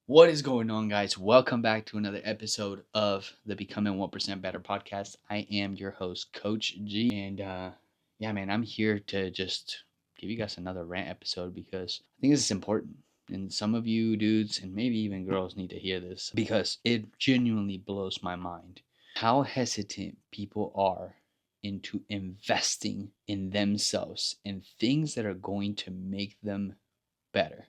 What is going on, guys? Welcome back to another episode of the Becoming 1% Better podcast. I am your host, Coach G. And yeah, man, I'm here to just give you guys another rant episode because I think this is important. And some of you dudes and maybe even girls need to hear this because it genuinely blows my mind how hesitant people are into investing in themselves and things that are going to make them better.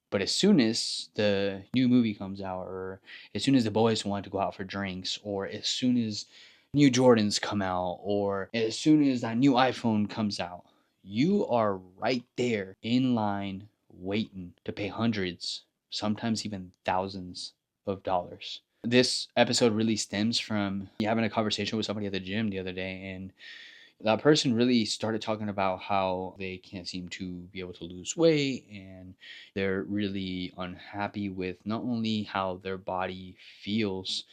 But as soon as the new movie comes out, or as soon as the boys want to go out for drinks, or as soon as new Jordans come out, or as soon as that new iPhone comes out, you are right there in line waiting to pay hundreds, sometimes even thousands of dollars. This episode really stems from me having a conversation with somebody at the gym the other day, and that person really started talking about how they can't seem to be able to lose weight and they're really unhappy with not only how their body feels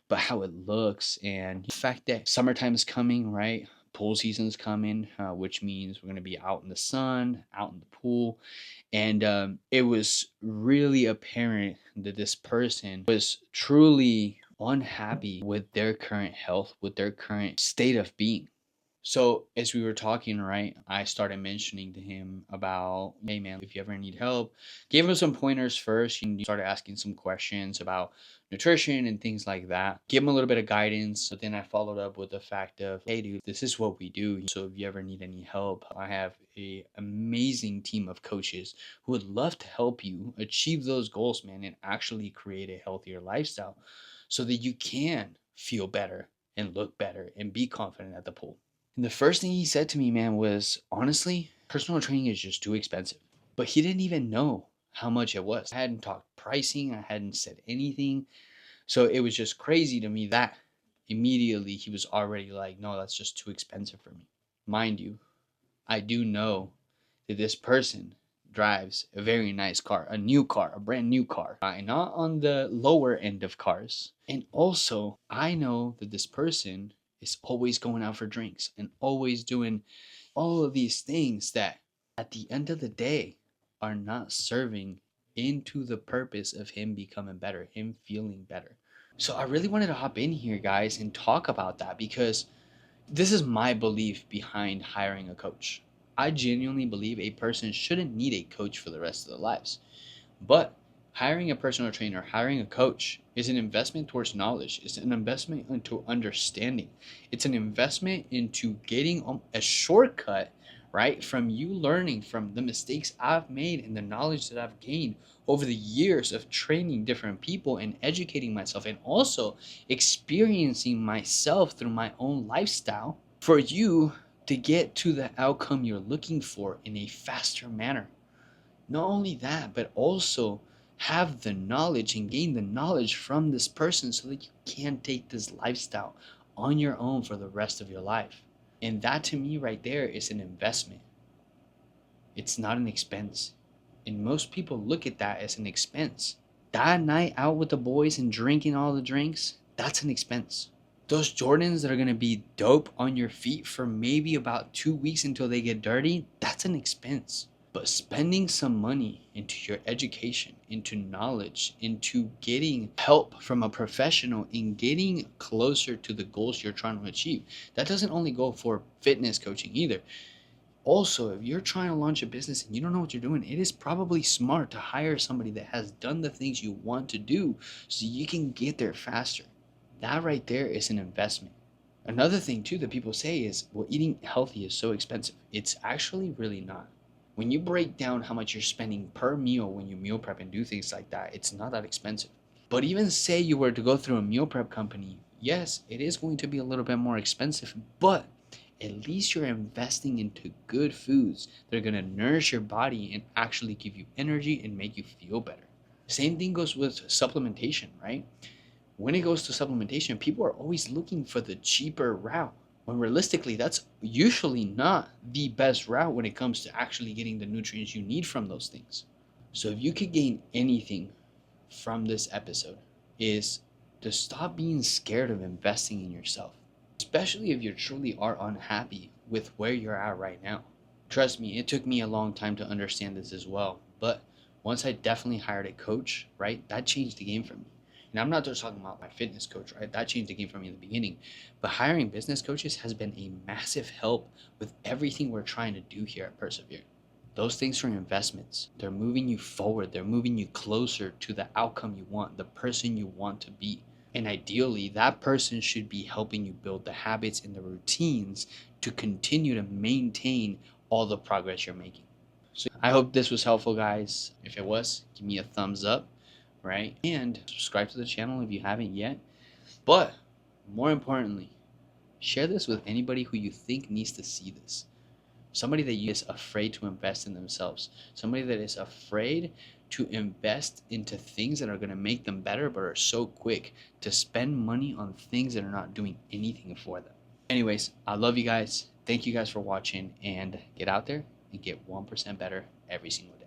but how it looks, and the fact that summertime is coming, right? Pool season's coming, which means we're going to be out in the sun, out in the pool. And it was really apparent that this person was truly unhappy with their current health, with their current state of being. So as we were talking, right, I started mentioning to him about, hey man, if you ever need help, gave him some pointers first. And started asking some questions about nutrition and things like that. Give him a little bit of guidance. But then I followed up with the fact of, hey dude, this is what we do. So if you ever need any help, I have a amazing team of coaches who would love to help you achieve those goals, man, and actually create a healthier lifestyle so that you can feel better and look better and be confident at the pool. And the first thing he said to me, man, was honestly, personal training is just too expensive. But he didn't even know how much it was. I hadn't talked pricing, I hadn't said anything. So it was just crazy to me that immediately he was already like, no, that's just too expensive for me. Mind you, I do know that this person drives a very nice car, a new car, a brand new car, not on the lower end of cars. And also, I know that this person is always going out for drinks and always doing all of these things that at the end of the day are not serving into the purpose of him becoming better, him feeling better. So I really wanted to hop in here, guys, and talk about that because this is my belief behind hiring a coach. I genuinely believe a person shouldn't need a coach for the rest of their lives. But hiring a personal trainer, hiring a coach is an investment towards knowledge. It's an investment into understanding. It's an investment into getting a shortcut, right? From you learning from the mistakes I've made and the knowledge that I've gained over the years of training different people and educating myself and also experiencing myself through my own lifestyle for you to get to the outcome you're looking for in a faster manner. Not only that, but also have the knowledge and gain the knowledge from this person so that you can take this lifestyle on your own for the rest of your life. And that to me right there is an investment. It's not an expense. And most people look at that as an expense. That night out with the boys and drinking all the drinks, that's an expense. Those Jordans that are going to be dope on your feet for maybe about 2 weeks until they get dirty, that's an expense. But spending some money into your education, into knowledge, into getting help from a professional in getting closer to the goals you're trying to achieve, that doesn't only go for fitness coaching either. Also, if you're trying to launch a business and you don't know what you're doing, it is probably smart to hire somebody that has done the things you want to do so you can get there faster. That right there is an investment. Another thing too that people say is, well, eating healthy is so expensive. It's actually really not. When you break down how much you're spending per meal when you meal prep and do things like that, it's not that expensive. But even say you were to go through a meal prep company, yes, it is going to be a little bit more expensive, but at least you're investing into good foods that are going to nourish your body and actually give you energy and make you feel better. Same thing goes with supplementation, right? When it goes to supplementation, people are always looking for the cheaper route. When realistically, that's usually not the best route when it comes to actually getting the nutrients you need from those things. So if you could gain anything from this episode is to stop being scared of investing in yourself, especially if you truly are unhappy with where you're at right now. Trust me, it took me a long time to understand this as well, but Once I definitely hired a coach, right, that changed the game for me. And I'm not just talking about my fitness coach, right? That changed the game for me in the beginning. But hiring business coaches has been a massive help with everything we're trying to do here at Persevere. Those things are investments. They're moving you forward. They're moving you closer to the outcome you want, the person you want to be. And ideally, that person should be helping you build the habits and the routines to continue to maintain all the progress you're making. So I hope this was helpful, guys. If it was, give me a thumbs up, right? And subscribe to the channel if you haven't yet. But more importantly, share this with anybody who you think needs to see this. Somebody that is afraid to invest in themselves. Somebody that is afraid to invest into things that are going to make them better but are so quick to spend money on things that are not doing anything for them. Anyways, I love you guys. Thank you guys for watching, and get out there and get 1% better every single day.